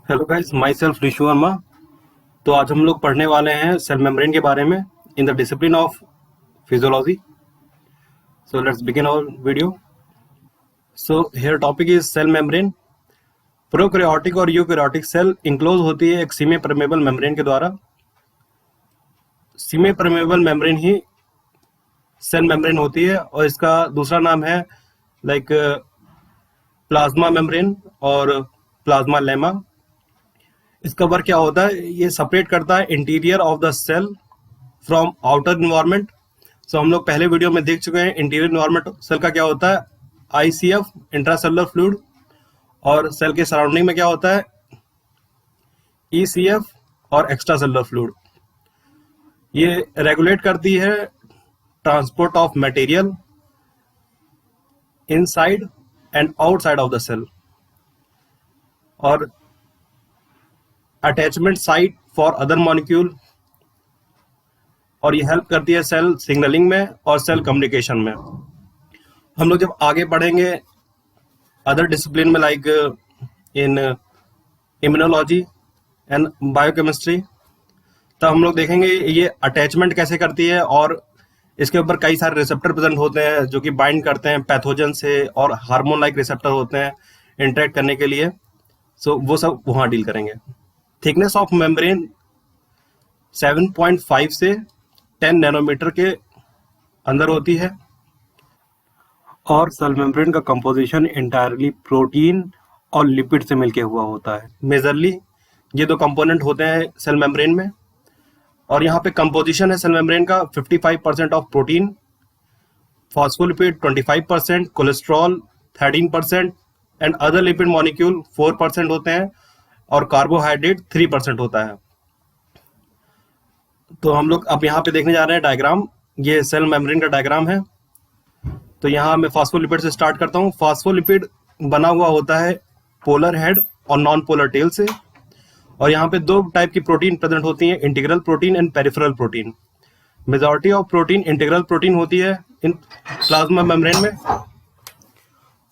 Hello guys, my self Rishu Verma. तो आज हम लोग पढ़ने वाले हैं सेल मेम्ब्रेन के बारे में in the discipline of physiology. So let's begin our video. So here topic is cell membrane. Prokaryotic और यूकैरियोटिक सेल इंक्लोज होती है एक सीमे परमेबल मेम्ब्रेन के द्वारा। सीमे परमेबल मेम्ब्रेन ही सेल मेम्ब्रेन होती है और इसका दूसरा नाम है लाइक प्लाज्मा मेम्ब्रेन और प्लाज्मा लेमा। इसका वर्क क्या होता है, ये सेपरेट करता है interior of the cell from outer environment. So हम लोग पहले वीडियो में देख चुके हैं इंटीरियर इन्वायरमेंट सेल का क्या होता है, आईसीएफ इंट्रासेलुलर फ्लूइड, और सेल के सराउंडिंग में क्या होता है, ईसीएफ और एक्स्ट्रा सेलुलर फ्लूइड। ये रेगुलेट करती है transport of material inside and outside of the cell, और attachment site for other molecule, और ये हेल्प करती है सेल सिग्नलिंग में और सेल कम्युनिकेशन में। हम लोग जब आगे बढ़ेंगे अदर डिसिप्लिन में like in immunology and biochemistry, तब हम लोग देखेंगे ये अटैचमेंट कैसे करती है, और इसके ऊपर कई सारे रिसेप्टर प्रेजेंट होते हैं जो कि बाइंड करते हैं पैथोजन से, और हार्मोन लाइक रिसेप्टर होते हैं इंटरेक्ट करने के लिए। सो वो सब वहाँ डील करेंगे। थिकनेस ऑफ मेम्ब्रेन 7.5 से 10 नैनोमीटर के अंदर होती है, और सेल मेम्ब्रेन का कंपोजिशन इंटायरली प्रोटीन और लिपिड से मिलके हुआ होता है। मेजरली ये दो कंपोनेंट होते हैं सेल मेम्ब्रेन में, और यहाँ पे कंपोजिशन है सेल मेम्ब्रेन का 55% of protein, phospholipid 25%, cholesterol 13% and other lipid molecule 4% होते हैं, और कार्बोहाइड्रेट 3% होता है। तो हम लोग अब यहाँ पे देखने जा रहे हैं डायग्राम। ये सेल मेम्ब्रेन का डायग्राम है। तो यहाँ मैं फॉस्फोलिपिड से स्टार्ट करता हूँ। फॉस्फोलिपिड बना हुआ होता है पोलर हेड और नॉन पोलर टेल से, और यहाँ पे दो टाइप की प्रोटीन प्रेजेंट होती हैं, integral protein and peripheral protein. Majority of protein integral protein होती है इन प्लाज्मा मेम्ब्रेन में,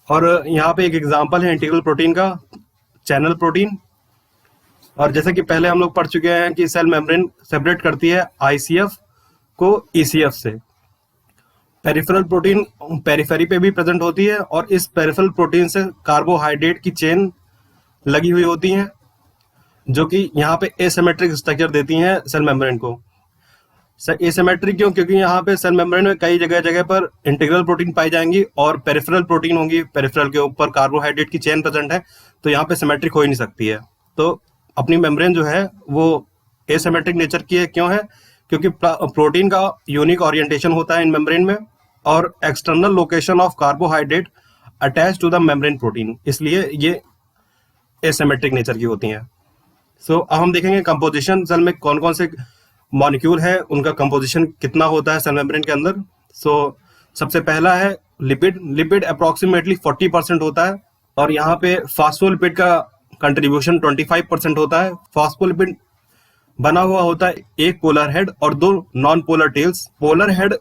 और यहाँ पे एक एग्जांपल है इंटीग्रल प्रोटीन का, चैनल प्रोटीन। और जैसे कि पहले हम लोग पढ़ चुके हैं कि सेल मेम्ब्रेन सेपरेट करती है आईसीएफ को ईसीएफ से। पेरिफेरल प्रोटीन पेरिफेरी पे भी प्रेजेंट होती है, और इस पेरिफेरल प्रोटीन से कार्बोहाइड्रेट की चेन लगी हुई होती हैं, जो कि यहाँ पे एसिमेट्रिक स्ट्रक्चर देती हैं सेल मेम्ब्रेन को। एसिमेट्रिक क्यों? क्योंकि यहाँ पे सेल मेम्ब्रेन में कई जगह जगह पर इंटीग्रल प्रोटीन पाई जाएंगी और पेरिफेरल प्रोटीन होंगी, पेरिफेरल के ऊपर कार्बोहाइड्रेट की चेन प्रेजेंट है, तो यहाँ पे सिमेट्रिक हो ही नहीं सकती है। तो अपनी मेम्ब्रेन जो है वो एसिमेट्रिक नेचर की है। क्यों है? क्योंकि प्रोटीन का यूनिक ओरिएंटेशन होता है इन मेम्ब्रेन में, और external location of carbohydrate attach to the membrane protein, इसलिए ये एसिमेट्रिक नेचर की होती हैं। सो अब हम देखेंगे कंपोजिशन, सेल में कौन कौन से मॉलिक्यूल है, उनका कंपोजिशन कितना होता है सेल मेम्ब्रेन के अंदर। सो सबसे पहला है लिपिड। लिपिड अप्रोक्सीमेटली 40% होता है, और यहाँ पे फॉस्फोलिपिड का कंट्रीब्यूशन 25% होता है। फॉस्फोलिपिड बना हुआ होता है एक पोलर हेड और दो non polar tails. Polar head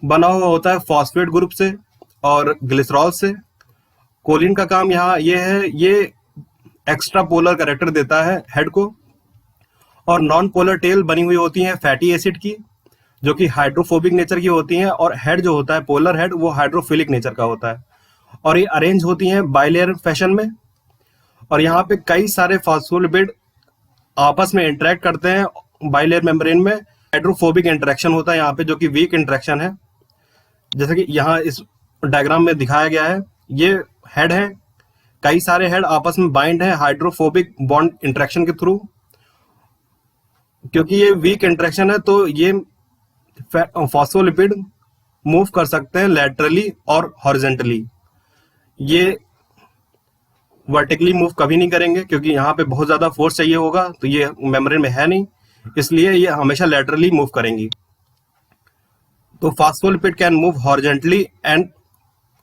बना हुआ होता है फॉस्फेट ग्रुप से और ग्लिसरॉल से। कोलिन का काम यहाँ ये है, ये एक्स्ट्रा पोलर कैरेक्टर देता है हेड को, और नॉन पोलर टेल बनी हुई होती है फैटी एसिड की, जो कि हाइड्रोफोबिक नेचर की होती हैं, और हेड जो होता है पोलर हेड वो हाइड्रोफिलिक नेचर का होता है, और ये अरेंज होती हैं बाइलेयर फैशन में। और यहाँ पे कई सारे फॉस्फोलिपिड आपस में इंटरेक्ट करते हैं बाइलेयर मेम्ब्रेन में। हाइड्रोफोबिक इंटरेक्शन होता है यहाँ पे, जो कि वीक इंटरेक्शन है, जैसे कि यहाँ इस डायग्राम में दिखाया गया है। ये हेड है, कई सारे हेड आपस में बाइंड है हाइड्रोफोबिक बॉन्ड इंटरेक्शन के थ्रू। क्योंकि ये वीक इंटरेक्शन है, तो ये फॉस्फोलिपिड मूव कर सकते हैं लैटरली और हॉरिजॉन्टली। ये वर्टिकली मूव कभी नहीं करेंगे, क्योंकि यहाँ पे बहुत ज्यादा फोर्स चाहिए होगा, तो ये मेम्ब्रेन में है नहीं, इसलिए ये हमेशा लैटरली मूव करेंगी। तो phospholipid can move horizontally and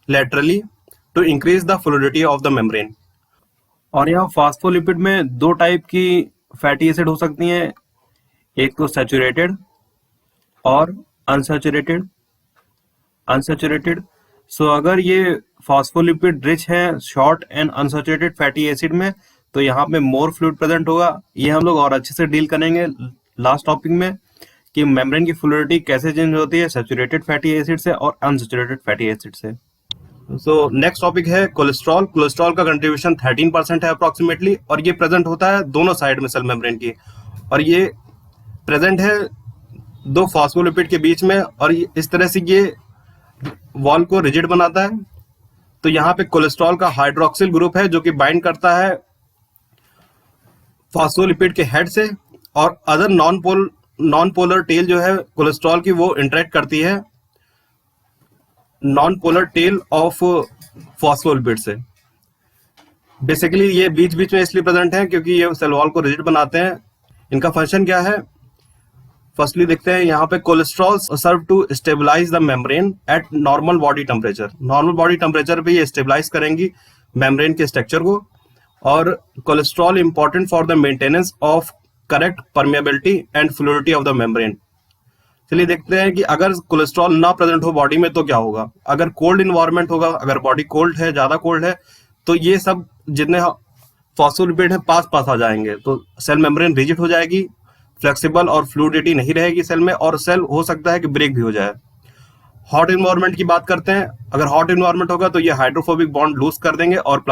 laterally to increase the fluidity of the membrane. और यहाँ फॉस्फोलिपिड में दो टाइप की फैटी एसिड हो सकती हैं, एक तो सैचुरेटेड और अनसैचुरेटेड। सो अगर ये फॉस्फोलिपिड रिच है short and unsaturated fatty acid में, तो यहाँ पे मोर फ्लूइड प्रेजेंट होगा। ये हम लोग और अच्छे से डील करेंगे लास्ट टॉपिक में कि मेम्ब्रेन की फ्लूइडिटी कैसे चेंज होती है सैचुरेटेड फैटी एसिड से और अनसैचुरेटेड फैटी एसिड से। सो नेक्स्ट टॉपिक है कोलेस्ट्रॉल। कोलेस्ट्रॉल का कंट्रीब्यूशन 13% है अप्रोक्सीमेटली, और ये प्रेजेंट होता है दोनों साइड में सेल मेम्ब्रेन की, और ये प्रेजेंट है दो फॉस्फोलिपिड के बीच में, और इस तरह से ये वॉल को रिजिड बनाता है। तो यहाँ पे कोलेस्ट्रॉल का हाइड्रोक्सिल ग्रुप है जो कि बाइंड करता है फॉस्फोलिपिड के हेड से, और अदर नॉन पोलर टेल जो है कोलेस्ट्रॉल की वो इंटरेक्ट करती है non polar tail of phospholipid से। बेसिकली ये बीच बीच में इसलिए प्रेजेंट है क्योंकि ये सेल वॉल को रिजिड बनाते हैं। इनका फंक्शन क्या है, फर्स्टली देखते हैं। यहाँ पे cholesterol serve to stabilize the membrane at normal body temperature. नॉर्मल बॉडी टेम्परेचर पे ये स्टेबलाइज करेंगी मेम्ब्रेन के स्ट्रक्चर को, और cholesterol important for the maintenance of correct permeability and fluidity of the membrane. चलिए देखते हैं कि अगर कोलेस्ट्रॉल ना प्रेजेंट हो बॉडी में तो क्या होगा। अगर कोल्ड इन्वायरमेंट होगा, अगर बॉडी कोल्ड है, ज्यादा कोल्ड है, तो ये सब जितने फॉस्फोलिपिड है पास पास आ जाएंगे, तो सेल मेम्ब्रेन रिजिड हो जाएगी, फ्लेक्सिबल और फ्लूइडिटी नहीं रहेगी सेल में, और सेल हो सकता है कि ब्रेक भी हो जाए। हॉट इन्वायरमेंट की बात करते हैं। अगर हॉट इन्वायरमेंट होगा तो ये हाइड्रोफोबिक बॉन्ड लूज कर देंगे और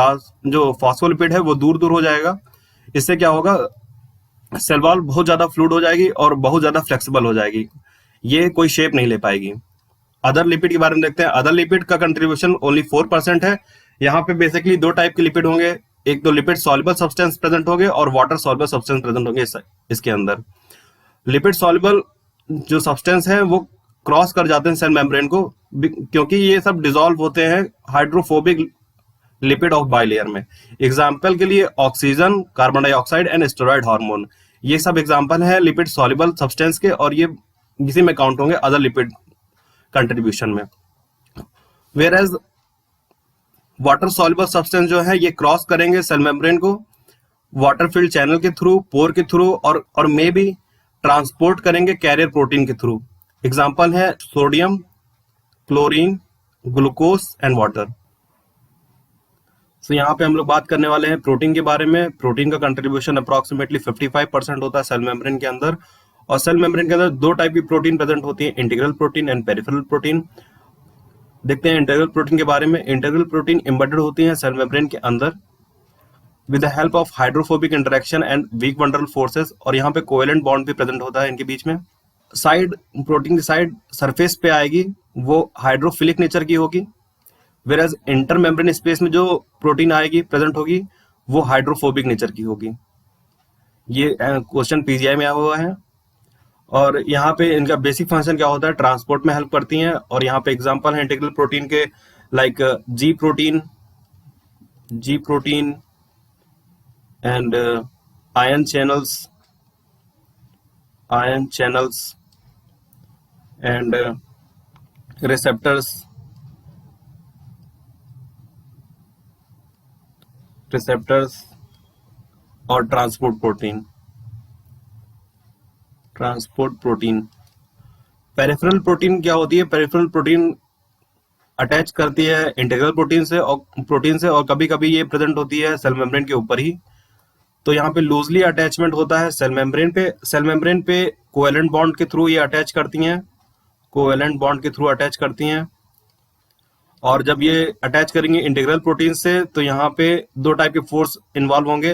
जो फॉस्फोलिपिड है वो दूर दूर हो जाएगा। इससे क्या होगा, सेल वॉल बहुत ज्यादा फ्लूइड हो जाएगी और बहुत ज्यादा फ्लेक्सिबल हो जाएगी, ये कोई शेप नहीं ले पाएगी। अदर लिपिड के बारे में देखते हैं। अदर लिपिड का कंट्रीब्यूशन ओनली 4% है। यहाँ पे बेसिकली दो टाइप के लिपिड होंगे, एक तो लिपिड सॉल्युबल सब्सटेंस प्रेजेंट होंगे और वाटर सॉल्युबल सब्सटेंस प्रेजेंट होंगे इसके अंदर। लिपिड सॉल्युबल जो सब्सटेंस है वो क्रॉस कर जाते हैं सेल मेम्ब्रेन को, क्योंकि ये सब डिसॉल्व होते हैं हाइड्रोफोबिक लिपिड ऑफ बाइलेयर में। एग्जाम्पल के लिए oxygen, carbon dioxide and steroid hormone, ये सब एग्जाम्पल है लिपिड सॉल्युबल सब्सटेंस के, और ये इसी में काउंट होंगे अदर लिपिड कंट्रीब्यूशन में। Whereas water soluble substance जो है ये क्रॉस करेंगे सेल मेम्ब्रेन को वाटर फील्ड चैनल के थ्रू, पोर के थ्रू, और मे भी ट्रांसपोर्ट करेंगे कैरियर प्रोटीन के थ्रू। एग्जाम्पल है sodium, chlorine, glucose and water. तो यहाँ पे हम लोग बात करने वाले हैं प्रोटीन के बारे में। प्रोटीन का कंट्रीब्यूशन अप्रोक्सीमेटली 55% होता है सेल मेम्ब्रेन के अंदर, और सेल मेम्ब्रेन के अंदर दो टाइप की प्रोटीन प्रेजेंट होती है, integral protein and peripheral protein. देखते हैं इंटीग्रल प्रोटीन के बारे में। इंटीग्रल प्रोटीन एम्बेडेड होती है सेल मेम्ब्रेन के अंदर with the help of hydrophobic interaction and weak van der Waals forces, और यहाँ पे कोवेलेंट बॉन्ड भी प्रेजेंट होता है इनके बीच में। साइड प्रोटीन की साइड सरफेस पे आएगी वो हाइड्रोफिलिक नेचर की होगी, वेराज इंटर मेम्ब्रेन स्पेस में जो प्रोटीन आएगी प्रेजेंट होगी वो हाइड्रोफोबिक नेचर की होगी। ये क्वेश्चन पीजीआई में आया हुआ है। और यहाँ पे इनका बेसिक फंक्शन क्या होता है, ट्रांसपोर्ट में हेल्प करती हैं, और यहाँ पे एग्जांपल है इंटीग्रल प्रोटीन के like ji protein and ion channels and receptors और ट्रांसपोर्ट प्रोटीन। पेरिफेरल प्रोटीन क्या होती है, पेरिफेरल प्रोटीन अटैच करती है इंटीग्रल प्रोटीन से, और कभी कभी ये प्रेजेंट होती है सेल मेम्ब्रेन के ऊपर ही। तो यहाँ पे लूजली अटैचमेंट होता है सेल मेम्ब्रेन पे कोवेलेंट बॉन्ड के थ्रू ये अटैच करती हैं, और जब ये अटैच करेंगे इंटीग्रल प्रोटीन से तो यहाँ पे दो टाइप के फोर्स इन्वॉल्व होंगे।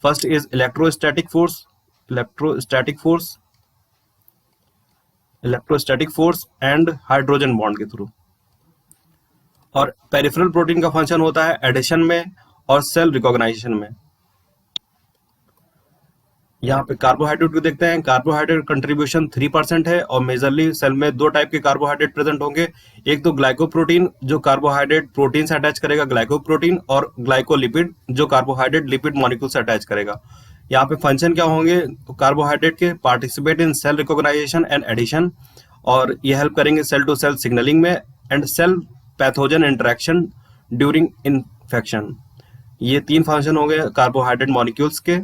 First is electrostatic force and hydrogen bond के थ्रू। और पेरिफेरल प्रोटीन का फंक्शन होता है एडिशन में और सेल रिकॉग्नाइजेशन में। यहाँ पे कार्बोहाइड्रेट को देखते हैं। कार्बोहाइड्रेट कंट्रीब्यूशन 3% है, और मेजरली सेल में दो टाइप के कार्बोहाइड्रेट प्रेजेंट होंगे। एक तो ग्लाइकोप्रोटीन जो कार्बोहाइड्रेट प्रोटीन से अटैच करेगा ग्लाइकोप्रोटीन, और ग्लाइकोलिपिड जो कार्बोहाइड्रेट लिपिड मॉलिक्यूल से अटैच करेगा। यहाँ पे फंक्शन क्या होंगे, तो कार्बोहाइड्रेट के participate in cell recognization and adhesion, और ये हेल्प करेंगे सेल टू सेल सिग्नलिंग में and cell pathogen interaction during infection. ये तीन फंक्शन हो गए कार्बोहाइड्रेट मॉलिक्यूल्स के।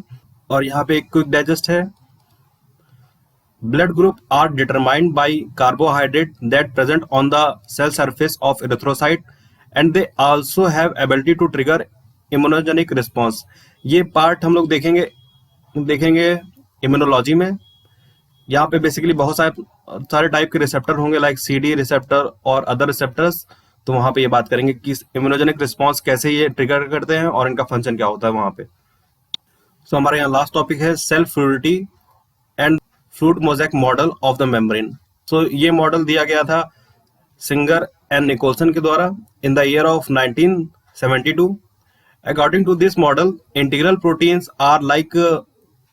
और यहाँ पे एक क्विक डाइजेस्ट है। Blood group are determined by carbohydrate that present on the cell surface of erythrocyte, and they also have ability to trigger immunogenic response, ये पार्ट हम लोग देखेंगे इम्यूनोलॉजी में। यहाँ पे बेसिकली बहुत सारे टाइप के रिसेप्टर होंगे, लाइक CD रिसेप्टर और अदर रिसेप्टर्स। तो वहां पे ये बात करेंगे कि इम्यूनोजेनिक रिस्पॉन्स कैसे ये ट्रिगर करते हैं और इनका फंक्शन क्या होता है वहां पे। सो हमारे यहाँ लास्ट टॉपिक है cell fluidity and fluid mosaic model of the membrane. So ये मॉडल दिया गया था सिंगर एंड निकोलसन के द्वारा in the year of 1972। According to this model, integral proteins are like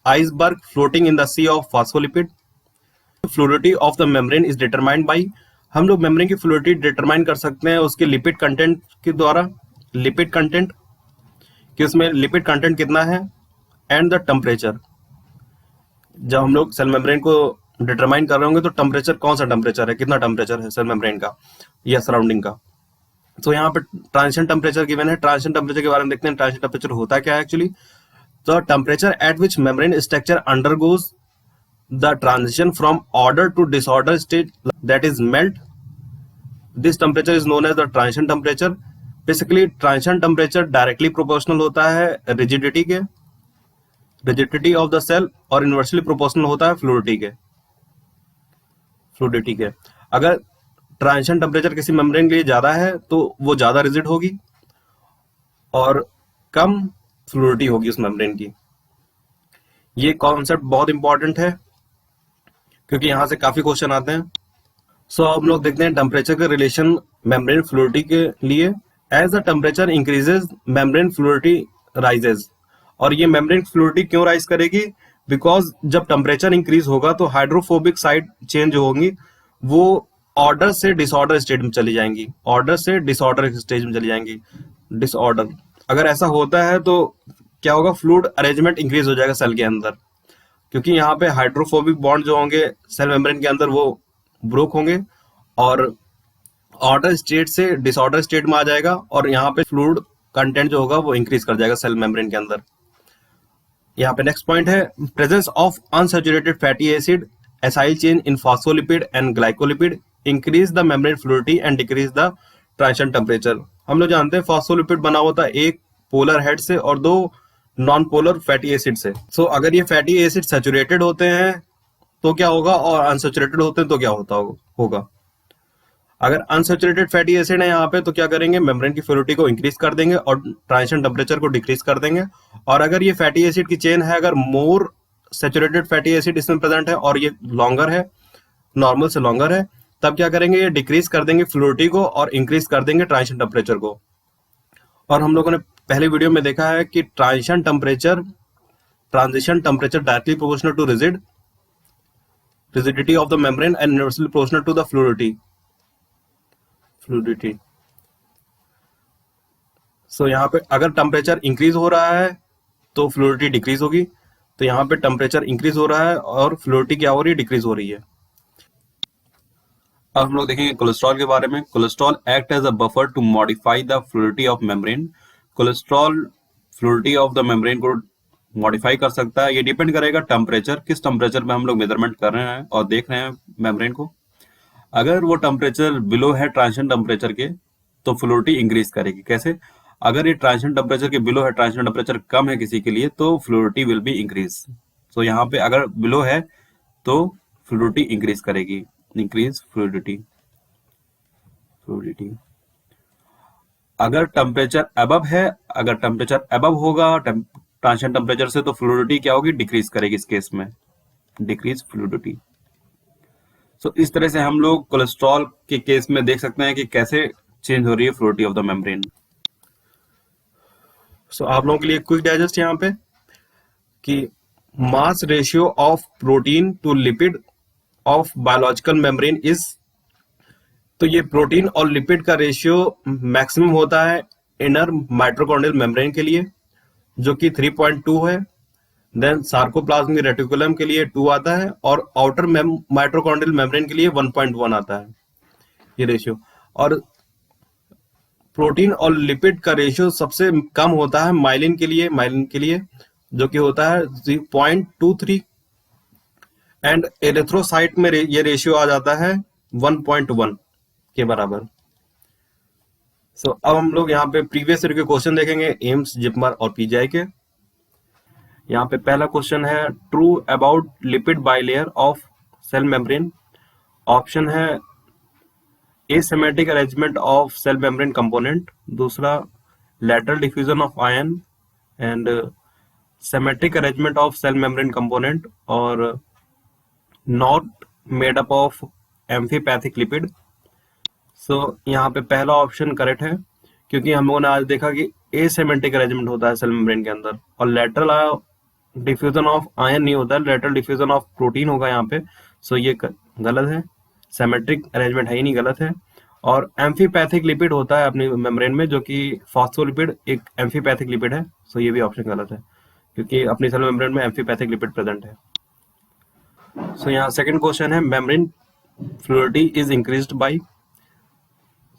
iceberg floating in the sea of phospholipid. Fluidity of the membrane is determined by, हम लोग membrane की fluidity determine कर सकते हैं उसके lipid content के द्वारा, lipid content कि उसमें लिपिड कंटेंट कितना है, एंड द टेम्परेचर। जब हम लोग सेल मेम्ब्रेन को डिटरमाइन कर रहे होंगे तो टेम्परेचर, कौन सा टेम्परेचर है, कितना टेम्परेचर है सेल मेम्ब्रेन का या सराउंडिंग का। तो यहाँ पे ट्रांजिशन टेम्परेचर गिवन है। ट्रांजिशन टेम्परेचर के बारे में देखते हैं, ट्रांजिशन टेम्परेचर होता क्या है एक्चुअली। तो temperature at which membrane structure undergoes the transition from order to disorder state, that is melt, this temperature is known as the transition temperature. Basically transition temperature directly proportional होता है rigidity of the cell, और inversely proportional होता है fluidity के। अगर transition temperature किसी membrane के लिए ज्यादा है तो वो ज्यादा रिजिड होगी और कम फ्लूइडिटी होगी उस मेम्ब्रेन की। ये कॉन्सेप्ट बहुत इंपॉर्टेंट है क्योंकि यहां से काफी क्वेश्चन आते हैं। सो हम लोग देखते हैं टेम्परेचर का रिलेशन मेम्ब्रेन फ्लूइडिटी के लिए। As the temperature increases membrane fluidity rises. और ये मेम्ब्रेन फ्लूइडिटी क्यों राइज करेगी, बिकॉज जब टेम्परेचर इंक्रीज होगा तो हाइड्रोफोबिक साइड चेंज जो होंगी वो ऑर्डर से डिसऑर्डर स्टेट में चली जाएंगी, डिसऑर्डर। अगर ऐसा होता है तो क्या होगा, फ्लूइड अरेंजमेंट इंक्रीज हो जाएगा सेल के अंदर, क्योंकि यहाँ पे हाइड्रोफोबिक बॉन्ड जो होंगे सेल मेम्ब्रेन के अंदर वो ब्रोक होंगे और ऑर्डर स्टेट से डिसऑर्डर स्टेट में आ जाएगा, और यहाँ पे फ्लूइड कंटेंट जो होगा वो इंक्रीज कर जाएगा सेल मेम्ब्रेन के अंदर। यहाँ पे नेक्स्ट पॉइंट है presence of unsaturated fatty acid, acyl chain in phospholipid and glycolipid increase the membrane fluidity and decrease the transition temperature. हम लोग जानते हैं फॉस्फोलिपिड बना होता है एक पोलर हेड से और दो नॉन पोलर फैटी एसिड से। सो अगर ये फैटी एसिड सैचुरेटेड होते हैं तो क्या होगा और अनसैचुरेटेड होते हैं तो क्या होगा। अगर अनसैचुरेटेड फैटी एसिड है यहाँ पे तो क्या करेंगे, मेम्ब्रेन की फ्लूइडिटी को इंक्रीज कर देंगे और ट्रांजिशन टेम्परेचर को डिक्रीज कर देंगे। और अगर ये फैटी एसिड की चेन है, अगर मोर सैचुरेटेड फैटी एसिड इसमें प्रेजेंट है और ये लॉन्गर है, नॉर्मल से लॉन्गर है, तब क्या करेंगे, ये डिक्रीज कर देंगे फ्लूइडिटी को और इंक्रीज कर देंगे ट्रांजिशन टेम्परेचर को। और हम लोगों ने पहले वीडियो में देखा है कि transition temperature directly proportional to rigidity of the membrane and inversely proportional to the fluidity. So यहाँ पे अगर टेम्परेचर इंक्रीज हो रहा है तो फ्लूइडिटी डिक्रीज होगी, तो यहाँ पे टेम्परेचर इंक्रीज हो रहा है और फ्लूइडिटी क्या हो रही है, डिक्रीज हो रही है। अब हम लोग देखेंगे कोलेस्ट्रॉल के बारे में। Cholesterol act as a buffer to modify the fluidity of membrane. Cholesterol fluidity of the membrane को मॉडिफाई कर सकता है। ये डिपेंड करेगा टेम्परेचर, किस टेम्परेचर में हम लोग मेजरमेंट कर रहे हैं और देख रहे हैं मेम्ब्रेन को। अगर वो टेम्परेचर बिलो है ट्रांजिशन टेम्परेचर के तो फ्लूइडिटी इंक्रीज करेगी। कैसे, अगर ये ट्रांजिशन टेम्परेचर के बिलो है, ट्रांजिशन टेम्परेचर कम है किसी के लिए, तो फ्लूइडिटी विल बी इंक्रीज। तो यहाँ पे अगर बिलो है तो फ्लूइडिटी इंक्रीज करेगी, इंक्रीज फ्लूइडिटी। अगर टेम्परेचर अबव है, अगर टेम्परेचर अबव होगा ट्रांजिशन टेम्परेचर से, तो फ्लूइडिटी क्या होगी, डिक्रीज करेगी। इस केस में डिक्रीज फ्लूइडिटी। सो इस तरह से हम लोग कोलेस्ट्रॉल के केस में देख सकते हैं कि कैसे चेंज हो रही है fluidity of the membrane. So आप लोगों के लिए क्विक डाइजेस्ट यहाँ पे कि mass ratio of protein to lipid of biological membrane is, तो ये प्रोटीन और लिपिड का रेशियो मैक्सिमम होता है इनर माइटोकॉन्ड्रियल मेम्ब्रेन के लिए जो कि 3.2 है। देन सार्कोप्लाज्मिक रेटिकुलम के लिए 2 आता है और आउटर माइटोकॉन्ड्रियल मेम्ब्रेन के लिए 1.1 आता है ये रेशियो। और प्रोटीन और लिपिड का रेशियो सबसे कम होता है माइलिन के लिए जो कि होता है 0.23 एंड एरिथ्रोसाइट में ये रेशियो आ जाता है 1.1 के बराबर। सो अब हम लोग यहाँ पे प्रीवियस ईयर के क्वेश्चन देखेंगे एम्स, जिपमर और पीजीआई के। यहाँ पे पहला क्वेश्चन है true about lipid bilayer of cell membrane. Option है asymmetric arrangement of cell membrane component, दूसरा lateral diffusion of ion and symmetric arrangement of cell membrane component, और not made up of amphipathic lipid। सो यहाँ पे पहला option correct है, क्योंकि हम लोगों ने आज देखा कि एसिमेट्रिक अरेंजमेंट होता है सेल मेम्ब्रेन के अंदर, और लेटरल डिफ्यूजन ऑफ आयन नहीं होता है, लेटरल डिफ्यूजन ऑफ प्रोटीन होगा यहाँ पे। सो ये गलत है, सिमेट्रिक अरेंजमेंट है ही नहीं, गलत है। और एम्फीपैथिक लिपिड होता है अपनी मेम्ब्रेन में, जो कि फॉस्फोलिपिड एक एम्फीपैथिक लिपिड है। सो ये भी ऑप्शन गलत है, क्योंकि अपनी सेल मेम्ब्रेन में एम्फीपैथिक लिपिड प्रेजेंट है। सो यहाँ सेकंड क्वेश्चन है membrane fluidity is increased by.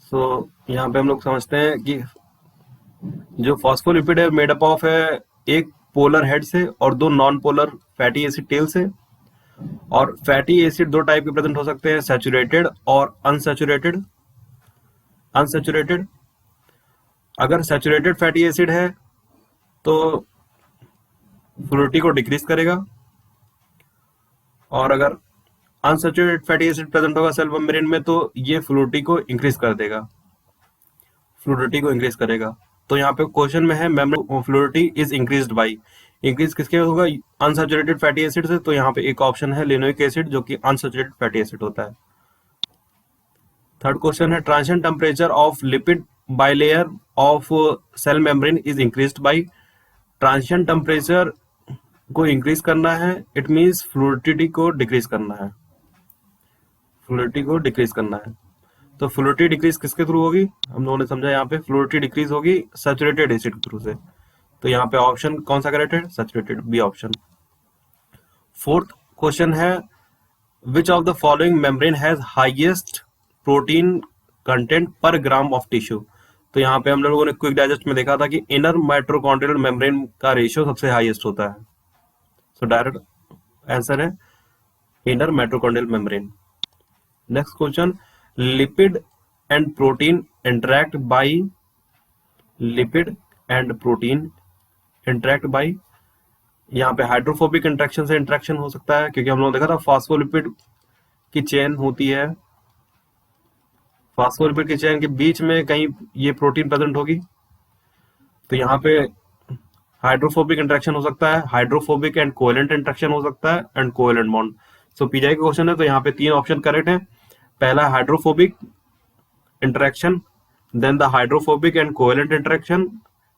So यहाँ पे हम लोग समझते हैं कि जो फॉस्फोलिपिड है मेड अप ऑफ है एक पोलर हेड से और दो non polar fatty acid tail से। और फैटी एसिड दो टाइप के प्रेजेंट हो सकते हैं, सैचुरेटेड और अनसैचुरेटेड। अनसैचुरेटेड, अगर सैचुरेटेड फैटी एसिड है तो फ्लूइडिटी को डिक्रीज करेगा, और अगर अनसैचुरेटेड फैटी एसिड प्रेजेंट होगा सेल मेम्ब्रेन में तो ये फ्लूइडिटी को इंक्रीज कर देगा, फ्लूइडिटी को इंक्रीज करेगा। तो यहाँ पे क्वेश्चन में है membrane fluidity is increased bye, increase किसके होगा, अनसैचुरेटेड फैटी एसिड से। तो यहाँ पे एक ऑप्शन है लिनोइक एसिड, जो कि अनसैचुरेटेड फैटी एसिड होता है। थर्ड क्वेश्चन है transition temperature of lipid bilayer of cell membrane is increased by. Transition temperature को इंक्रीज करना है, इट मींस फ्लूइडिटी को डिक्रीज करना है, फ्लूइडिटी को डिक्रीज करना है। तो फ्लूइडिटी डिक्रीज किसके थ्रू होगी, हम लोगों ने समझा यहाँ पे फ्लूइडिटी डिक्रीज होगी सैचुरेटेड एसिड के थ्रू से। तो यहाँ पे ऑप्शन कौन सा करेक्ट है, saturated, B option. Fourth question है which of the following membrane has highest protein content per gram of tissue. तो यहाँ पे हम लोगों ने क्विक डाइजेस्ट में देखा था कि इनर माइटोकॉन्ड्रियल मेम्ब्रेन का रेशियो सबसे हाईएस्ट होता है। सो डायरेक्ट आंसर है inner mitochondrial membrane. Next question lipid and protein interact by, lipid and protein interact by. यहाँ पे हाइड्रोफोबिक इंटरेक्शन से इंटरेक्शन हो सकता है, क्योंकि हम लोग देखा था फास्फोलिपिड की चेन होती है, फास्फोलिपिड की चेन के बीच में कहीं ये प्रोटीन प्रेजेंट होगी। तो यहाँ पे हाइड्रोफोबिक इंटरेक्शन हो सकता है, हाइड्रोफोबिक एंड कोवेलेंट इंटरेक्शन हो सकता है, and covalent bond. So PGI का क्वेश्चन है, तो यहाँ पे तीन ऑप्शन करेक्ट है। पहला hydrophobic interaction, then the hydrophobic and covalent interaction,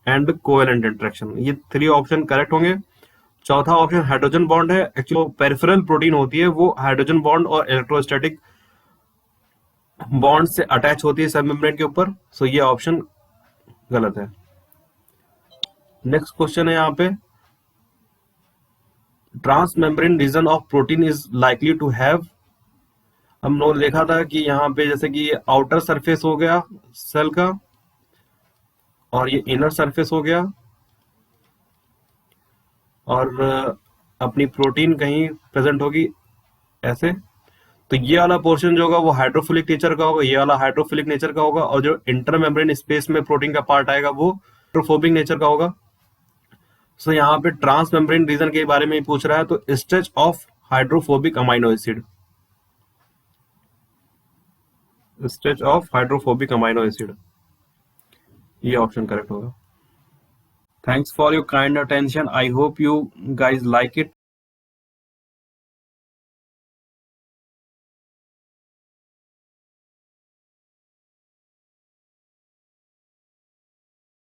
and covalent interaction, ये थ्री ऑप्शन करेक्ट होंगे। चौथा ऑप्शन हाइड्रोजन बॉन्ड है, एक्चुअली पेरिफेरल प्रोटीन होती है, वो हाइड्रोजन बॉन्ड और इलेक्ट्रोस्टैटिक बॉन्ड से अटैच होती है सेल मेम्ब्रेन के ऊपर। सो ये ऑप्शन गलत है। नेक्स्ट क्वेश्चन है यहाँ पे trans membrane region of protein is likely to have. हम लोग ने देखा था कि यहाँ पे जैसे कि आउटर सरफेस हो गया सेल का, और ये इनर सरफेस हो गया, और अपनी प्रोटीन कहीं प्रेजेंट होगी ऐसे। तो ये वाला पोर्शन जो होगा वो हाइड्रोफिलिक नेचर का होगा, ये वाला हाइड्रोफिलिक नेचर का होगा, और जो इंटर मेम्ब्रेन स्पेस में प्रोटीन का पार्ट आएगा वो हाइड्रोफोबिक नेचर का होगा। सो यहाँ पे ट्रांस मेम्ब्रेन रीजन के बारे में ही पूछ रहा है, तो stretch of hydrophobic amino acid, stretch of hydrophobic amino acid, ये ऑप्शन करेक्ट होगा। Thanks for your kind attention, I hope you guys like it.